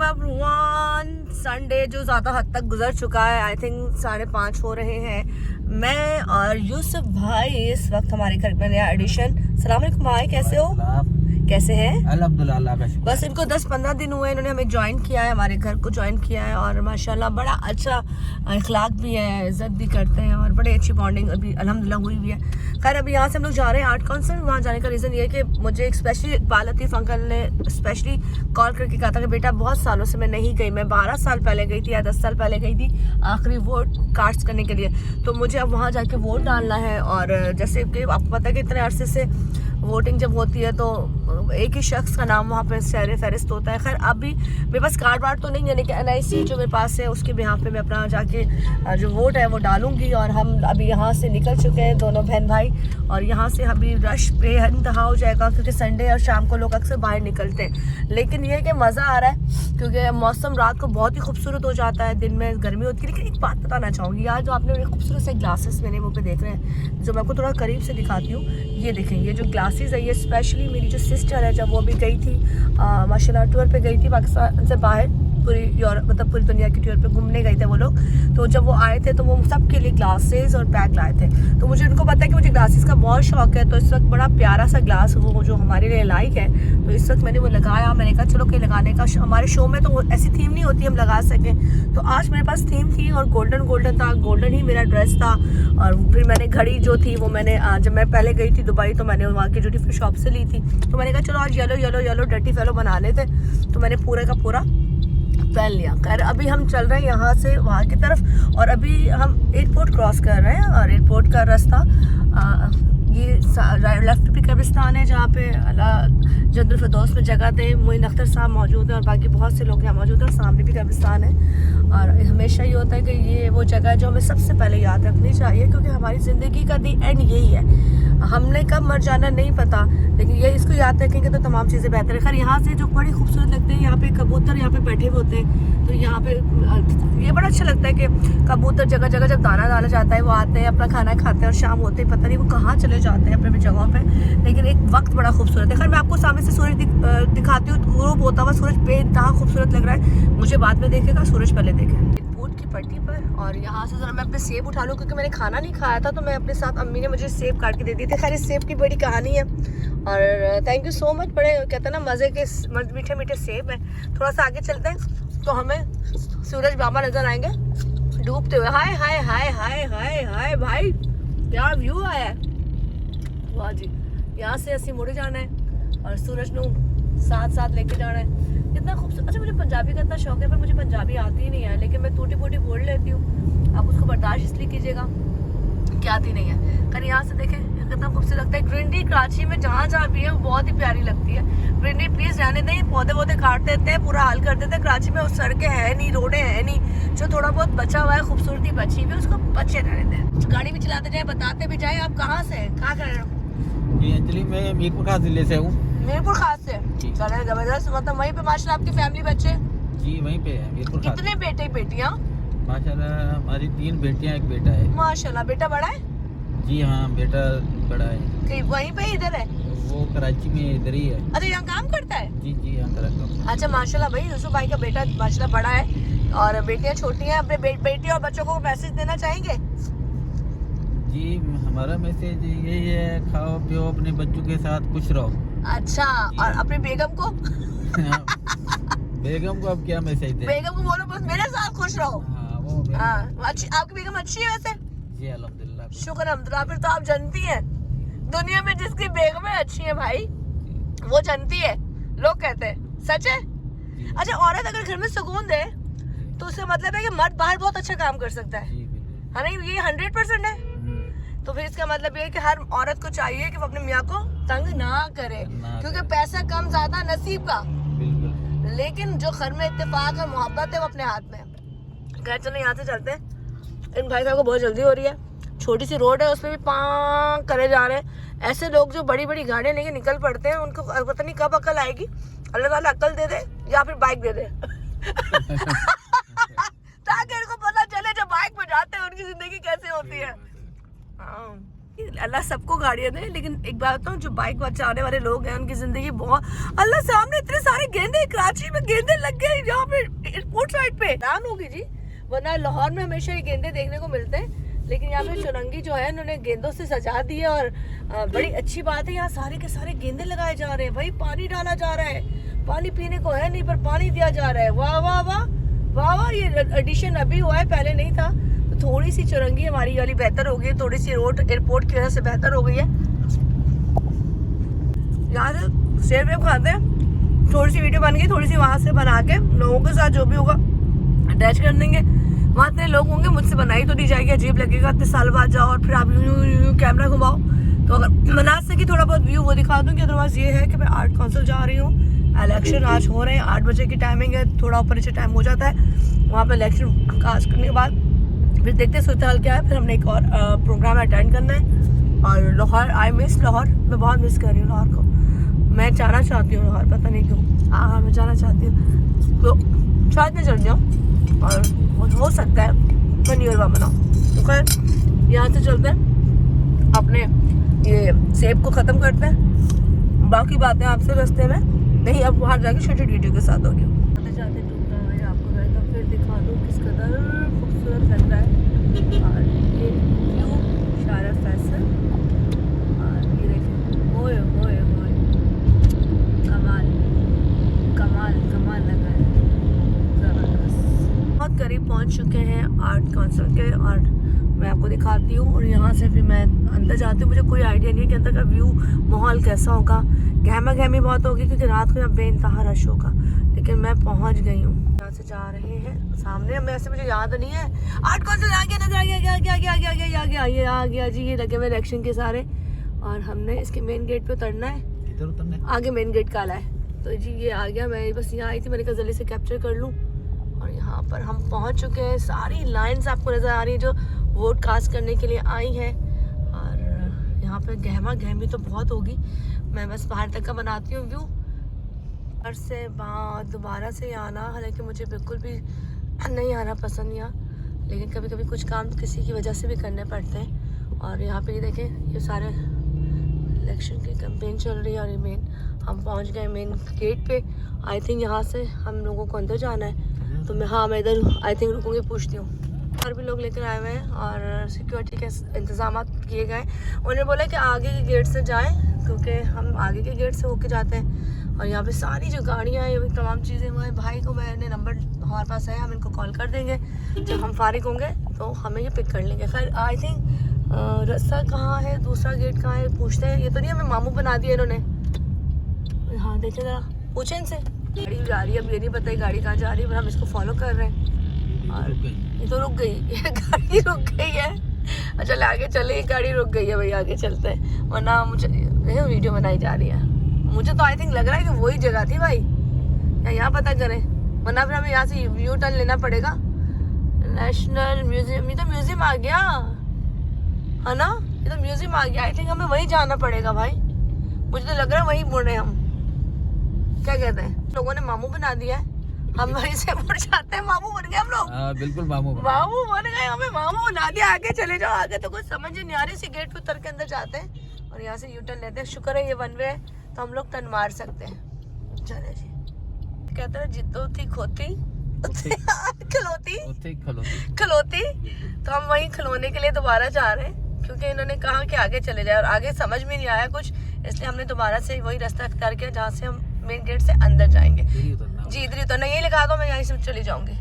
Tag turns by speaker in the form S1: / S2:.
S1: Welcome everyone. Sunday जो ज़्यादा हद तक गुजर चुका है, आई थिंक 5:30 हो रहे हैं। मैं और यूसुफ भाई इस वक्त हमारे घर में नया एडिशन। सलाम अलैकुम भाई, कैसे हो? कैसे हैं?
S2: अल्हम्दुलिल्लाह का शुक्र।
S1: बस इनको 10-15 दिन हुए, इन्होंने हमें ज्वाइन किया है, हमारे घर को ज्वाइन किया है और माशाल्लाह बड़ा अच्छा अखलाक भी है, इज़्ज़त भी करते हैं और बड़ी अच्छी बॉन्डिंग अभी अल्हम्दुलिल्लाह हुई भी है। खैर अभी यहाँ से हम लोग जा रहे हैं आर्ट काउंसिल। वहाँ जाने का रीज़न ये है कि मुझे एक स्पेशली इकबाल लतीफ़ अंकल ने स्पेशली कॉल करके कहा था कि बेटा बहुत सालों से मैं नहीं गई, मैं 12 साल पहले गई थी या 10 साल पहले गई थी आखिरी वोट कास्ट करने के लिए, तो मुझे अब वहाँ जाके वोट डालना है। और जैसे कि आपको पता है कि इतने अरसे से वोटिंग जब होती है तो एक ही शख्स का नाम वहाँ पे शहर फहरिस्त होता है। खैर अभी मेरे पास कार्ड वार्ड तो नहीं है, लेकिन NIC जो मेरे पास है उसके बिहाफ पे मैं अपना जाके जो वोट है वो डालूंगी। और हम अभी यहाँ से निकल चुके हैं दोनों बहन भाई, और यहाँ से अभी रश बेइंतहा हो जाएगा क्योंकि संडे और शाम को लोग अक्सर बाहर निकलते हैं। लेकिन ये कि मज़ा आ रहा है क्योंकि मौसम रात को बहुत ही खूबसूरत हो जाता है, दिन में गर्मी होती है। लेकिन एक बात बताना चाहूँगी यार, जो आपने खूबसूरत से ग्लासेस मेरे मुँह पे देख रहे हैं, जो मैं आपको थोड़ा करीब से दिखाती हूँ, ये देखें, ये जो ग्लासेस है ये स्पेशली मेरी जो सिस्टर है, जब वो भी गई थी माशाल्लाह टूर पे गई थी पाकिस्तान से बाहर, पूरी यूरोप मतलब पूरी दुनिया की टूर पे घूमने गए थे वो लोग, तो जब वो आए थे तो वो सबके लिए ग्लासेस और बैग लाए थे। तो मुझे उनको पता है कि मुझे ग्लासेस का बहुत शौक है, तो इस वक्त बड़ा प्यारा सा ग्लास वो जो हमारे लिए लाइक है, तो इस वक्त मैंने वो लगाया। मैंने कहा चलो कहीं लगाने का, हमारे शो में तो ऐसी थीम नहीं होती हम लगा सकें, तो आज मेरे पास थीम थी और गोल्डन था, गोल्डन ही मेरा ड्रेस था। और फिर मैंने घड़ी जो थी वो मैंने जब मैं पहले गई थी दुबई तो मैंने वहाँ की ड्यूटी फ्री शॉप से ली थी, तो मैंने कहा चलो आज येलो डर्टी फेलो बना लेते, तो मैंने पूरे का पूरा पहन लिया। खैर अभी हम चल रहे हैं यहाँ से वहाँ की तरफ, और अभी हम एयरपोर्ट क्रॉस कर रहे हैं और एयरपोर्ट का रास्ता ये लेफ्ट पे कब्रिस्तान है जहाँ पे अल्लाह जन्नतुल फिरदौस में जगह दे, मोइन अख्तर साहब मौजूद हैं और बाकी बहुत से लोग यहाँ मौजूद हैं, और सामने भी कब्रिस्तान है। और हमेशा ये होता है कि ये वो जगह है जो हमें सबसे पहले याद रखनी चाहिए, क्योंकि हमारी ज़िंदगी का दी एंड यही है, हमने कब मर जाना नहीं पता, लेकिन ये इसको याद रखेंगे तो तमाम चीज़ें बेहतर है। खैर यहाँ से जो बड़ी खूबसूरत लगते हैं, यहाँ पे कबूतर यहाँ पे बैठे हुए होते हैं, तो यहाँ पे ये बड़ा अच्छा लगता है कि कबूतर जगह जगह जब दाना डाला जाता है वो आते हैं, अपना खाना खाते हैं, और शाम होते ही पता नहीं वो कहाँ चले जाते हैं अपने जगहों पे, लेकिन एक वक्त बड़ा खूबसूरत है। खैर मैं आपको सामने से सूरज दिखाती हूँ, ग्रुप होता हुआ सूरज बेइंतहा खूबसूरत लग रहा है, मुझे बाद में देखेगा, सूरज पहले देखे एयरपोर्ट की पट्टी पर। और यहाँ से जरा मैं अपने सेब उठा लूँ क्योंकि मैंने खाना नहीं खाया था, तो मैं अपने साथ, अम्मी ने मुझे सेब काट के दे दी थी। खैर इस सेब की बड़ी कहानी है, और थैंक यू सो मच, बड़े कहते हैं ना मज़े के मीठे मीठे सेब हैं। थोड़ा सा आगे चलते हैं तो हमें सूरज बाबा नजर आएंगे डूबते हुए। हाय हाय हाय हाय हाय हाय भाई, क्या व्यू आया है, वाह जी। यहाँ से असि मुड़ जाना है और सूरज नू साथ लेके जाना है, कितना खूबसूरत। अच्छा मुझे पंजाबी का इतना शौक है, पर मुझे पंजाबी आती ही नहीं है, लेकिन मैं टूटी फूटी बोल लेती हूँ, आप उसको बर्दाश्त इसलिए कीजिएगा कि आती नहीं है। कर यहाँ से देखें कितना खूबसूरत लगता है। ग्रीनरी कराची में जहाँ भी है वो बहुत ही प्यारी लगती है। ग्रीनरी प्लीज रहने दें, पौधे काट देते हैं, पूरा हाल कर देते हैं। कराची में उस सड़कें हैं नहीं, रोडें हैं नहीं, जो थोड़ा बहुत बचा हुआ है खूबसूरती बची हुई, उसको बचे रहने दें। गाड़ी भी चलाते जाए, बताते भी जाए आप कहाँ से हैं, कहाँ कर रहे हो?
S2: एक्चुअली मैं मीरपुर खास जिले से हूँ।
S1: मीरपुर खास से? चले जबरदस्त, मतलब वहीं पे माशाल्लाह आपकी फैमिली बच्चे?
S2: जी वहीं पे है मीरपुर खास।
S1: कितने बेटे बेटियाँ?
S2: माशाल्लाह हमारी 3 बेटियाँ 1 बेटा है।
S1: माशाल्लाह, बेटा बड़ा है?
S2: जी हाँ बेटा बड़ा है।
S1: कहीं वहीं पे इधर है?
S2: वो कराची में इधर ही है।
S1: अच्छा यहाँ काम करता है?
S2: जी यहाँ कराता हूँ।
S1: अच्छा माशाल्लाह भाई, यूसुफ भाई का बेटा माशाल्लाह बड़ा है और बेटियाँ छोटी हैं। अपने बेटी और बच्चों को मैसेज देना चाहेंगे?
S2: जी हमारा मैसेज यही है, खाओ पियो अपने बच्चों के साथ खुश रहो।
S1: अच्छा, और अपनी बेगम को?
S2: बेगम को अब क्या मैसेज दे?
S1: बेगम को बोलो बस मेरे साथ खुश रहो।
S2: हाँ वो
S1: अच्छी, आपकी बेगम अच्छी है वैसे?
S2: जी अल्हम्दुलिल्लाह।
S1: शुक्र अल्हम्दुलिल्लाह। फिर तो आप जानती हैं दुनिया में जिसकी बेगमें अच्छी है भाई वो जानती है, लोग कहते हैं, सच है। अच्छा, औरत अगर घर में सुकून दे तो उसका मतलब है कि मर्द बाहर बहुत अच्छा काम कर सकता है नहीं? ये 100% है। तो फिर इसका मतलब ये है कि हर औरत को चाहिए कि वो अपने मियाँ को तंग ना करे, क्योंकि पैसा कम ज्यादा नसीब का, लेकिन जो घर में इत्तेफाक है, मोहब्बत है, वो अपने हाथ में है। खैर चलो यहाँ से चलते हैं, इन भाई साहब को बहुत जल्दी हो रही है, छोटी सी रोड है उसमें भी पां करे जा रहे हैं। ऐसे लोग जो बड़ी बड़ी गाड़ियाँ लेके निकल पड़ते हैं, उनको पता नहीं कब अकल आएगी, अल्लाह ताला अकल दे दे या फिर बाइक दे दे ताकि इनको पता चले जब बाइक में जाते हैं उनकी जिंदगी कैसे होती है। अल्लाह सबको गाड़ियां दे, लेकिन एक बात बताऊं, जो बाइक चलाने वाले लोग हैं उनकी जिंदगी बहुत, अल्लाह सामने इतने सारे गेंदे, कराची में गेंदे लग गए यहाँ पे एयरपोर्ट साइड पे, हैरान होगी जी। वरना लाहौर में हमेशा ये गेंदे देखने को मिलते हैं, लेकिन यहाँ पे चुरंगी जो है उन्होंने गेंदों से सजा दी है। और बड़ी अच्छी बात है, यहाँ सारे के सारे गेंदे लगाए जा रहे हैं भाई, पानी डाला जा रहा है, पानी पीने को है नहीं पर पानी दिया जा रहा है। वाह वाह वाह वाह वाह, ये एडिशन अभी हुआ है, पहले नहीं था। तो थोड़ी सी चुरंगी हमारी वाली बेहतर हो गई, थोड़ी सी रोड एयरपोर्ट की वजह से बेहतर हो गई है। यहाँ से शेयर वेब खाते हैं, थोड़ी सी वीडियो बन गई, थोड़ी सी वहाँ से बना के लोगों के साथ जो भी होगा अटैच कर देंगे। वहाँ इतने लोग होंगे, मुझसे बनाई तो नहीं जाएगी, अजीब लगेगा, इतने साल बाद जाओ और फिर आप यूं कैमरा घुमाओ। तो अगर बना सकी थोड़ा बहुत व्यू वो दिखा दूँगी। अदरवाइज ये है कि मैं आर्ट काउंसिल जा रही हूँ, इलेक्शन आज हो रहे हैं, 8 बजे की टाइमिंग है, थोड़ा ऊपर नीचे टाइम हो जाता है। वहाँ पर इलेक्शन कास्ट करने के बाद फिर देखते हैं सूरत हाल क्या है, फिर हमने एक और प्रोग्राम अटेंड करना है। और लाहौर, आई मिस लाहौर, मैं बहुत मिस कर रही हूँ लाहौर को, मैं जाना चाहती हूँ लाहौर, पता नहीं क्यों। हाँ मैं जाना चाहती हूँ, तो शायद मैं चल जाऊँ और हो सकता है मैं न्यू ईयर वहाँ बनाऊँ। तो खैर यहाँ से चलते हैं, अपने ये सेब को ख़त्म करते हैं, बाकी बातें आपसे रास्ते में नहीं, अब वहाँ जाके छोटी वीडियो के साथ होगी। जाते टूटा है आपको मैं तो फिर दिखा दूँ किस कदर खूबसूरत लगता है। और ये व्यू शारा फैसल, और ये देखिए होए होए होए, कमाल कमाल कमाल लगा है, ज़बरदस्त। बहुत करीब पहुंच चुके हैं आर्ट काउंसिल के, और मैं आपको दिखाती हूँ। और यहाँ से फिर मैं अंदर जाती हूँ, मुझे कोई आइडिया नहीं है कि अंदर का व्यू माहौल कैसा होगा। गहमा गहमी बहुत होगी क्योंकि रात को यहाँ बेइंतहा रश होगा, लेकिन मैं पहुँच गई हूँ। यहाँ से जा रहे हैं सामने, मैं ऐसे मुझे याद नहीं है, आर्ट काउंसिल आ गया, नजर आ गया, आ गया, आ गया, आ गया, आ गया, आ गया, ये आ गया जी, ये लगे हुए इलेक्शन के सारे। और हमने इसके मेन गेट पे उतरना है,
S2: इधर उतरना है,
S1: आगे मेन गेट काला है। तो जी ये आ गया, मैं बस यहाँ आई थी, मैंने कहा जल्दी से कैप्चर कर लूँ। और यहाँ पर हम पहुँच चुके हैं, सारी लाइन्स आपको नज़र आ रही है जो वोट कास्ट करने के लिए आई हैं। और यहाँ पर गहमा गहमी तो बहुत होगी, मैं बस बाहर तक का बनाती हूँ व्यू। घर से दोबारा से आना, हालांकि मुझे बिल्कुल भी नहीं आना पसंद यहाँ, लेकिन कभी कभी कुछ काम किसी की वजह से भी करने पड़ते हैं। और यहाँ पे ये देखें, ये सारे इलेक्शन की कैंपेन चल रही है। और ये मेन हम पहुँच गए मेन गेट पे। आई थिंक यहाँ से हम लोगों को अंदर जाना है, तो मैं इधर आई थिंक रुकूँगी, पूछती हूँ। और भी लोग लेकर आए हुए हैं और सिक्योरिटी के इंतजाम किए गए। उन्होंने बोला कि आगे के गेट से जाएं, क्योंकि हम आगे के गेट से होके जाते हैं। और यहाँ पे सारी जो गाड़ियाँ हैं, तमाम चीज़ें, हमारे भाई को मैंने नंबर हमारे पास है, हम इनको कॉल कर देंगे, जब हम फारिग होंगे तो हमें ये पिक कर लेंगे। खैर आई थिंक रास्ता कहाँ है, दूसरा गेट कहाँ है, पूछते हैं। ये तो नहीं हमें मामू बना दिया इन्होंने, हाँ देखें ज़रा, पूछें इनसे। गाड़ी जा रही है, अब ये नहीं पता है गाड़ी कहाँ जा रही है, पर हम इसको फॉलो कर रहे हैं। और ये तो रुक गई, गाड़ी रुक गई है। अच्छा आगे चले, गाड़ी रुक गई है भाई, आगे चलते हैं, वरना मुझे वीडियो बनाई जा रही है। मुझे तो आई थिंक लग रहा है कि वही जगह थी भाई, या यहाँ पता करें, वरना फिर हमें यहाँ से यू टर्न लेना पड़ेगा। नेशनल म्यूजियम, ये तो म्यूजियम आ गया है ना, ये तो म्यूजियम आ गया। आई थिंक हमें वहीं जाना पड़ेगा भाई, मुझे तो लग रहा है वहीं मुड़े हम, क्या कहते हैं। लोगों ने मामू बना दिया है, हम वहीं से मुड़ जाते हैं, मामू बन गए हम लोग।
S2: बिल्कुल मामू
S1: बन गए, हमें मामू बना दिया। आगे चले जाओ, आगे तो कुछ समझ नहीं आ रही। इसी गेट पे उतर के अंदर जाते हैं और यहाँ से यू टर्न लेते हैं। शुक्र है ये वन वे है, तो हम लोग टर्न मार सकते हैं। चले जी, कहते हैं जितो थी खोती खलोती, तो हम वहीं खलोने के लिए दोबारा जा रहे हैं, क्योंकि इन्होंने कहा कि आगे चले जाए, और आगे समझ में नहीं आया कुछ, इसलिए हमने दोबारा से वही रास्ता अख्तियार किया जहाँ से हम मेन गेट से अंदर जाएंगे। जी इधर ही उतरना, यही लिखा दो, मैं यहीं से चली जाऊंगी।